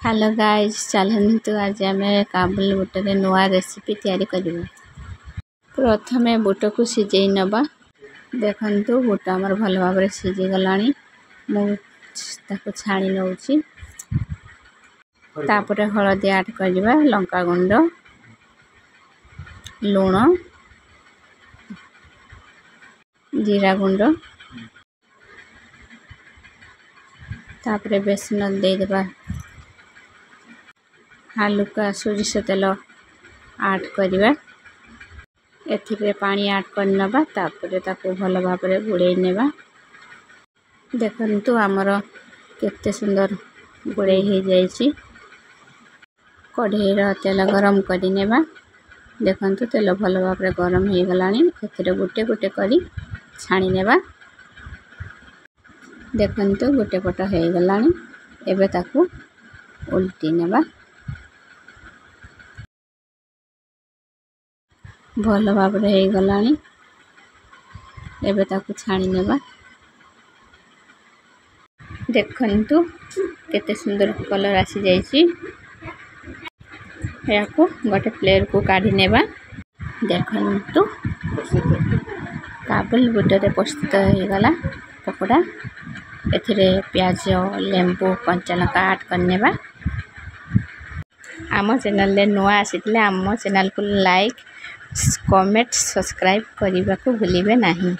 Hello guys, चलतु आज आम काबुली बुटरे नुआ रेसिपी तैयारी करिबा। प्रथमे बुट को सिझे नबा। देखंतु बुट हमर भल भाव रे सिझी गलानी। मु ताको छाणी नउची। तापरे हळदी ऐड करिबा, लंका गुंड, लूण, जीरा गुंड, तापरे बेसन दे देबा। हल्का सोरिष तेल ऐड करिबा। एथिरे पानी ऐड करनबा। तापरे ताको भल भाव रे गुड़े नेबा। देखंतु हमर केते सुंदर गुड़े हे जाईची। कढ़ाई रो तेल गरम करि नेबा। देखंतु तेल भल भाव रे गरम हे गलानी। एथिरे गुटे गुटे करी छाणी नेबा। देखंतु गुटे पट हे गलानी। एबे ताको उल्टी नेबा। भल भाव रे हे गलानी। एबे ताको छाणी नेबा। देखंतु केते सुंदर कलर आसी जाईची। याको गोटे प्लेट को काढी नेबा। देखंतु काबुली बुटरे प्रस्तुत हे गला पकोड़ा। एथिरे प्याज, लेंबू, कंचा लंका ऐड करनेबा। आम चैनल ले नुआ आसीतले आम चैनल को लाइक, कमेंट, सब्सक्राइब करने को भूलिबे नहीं।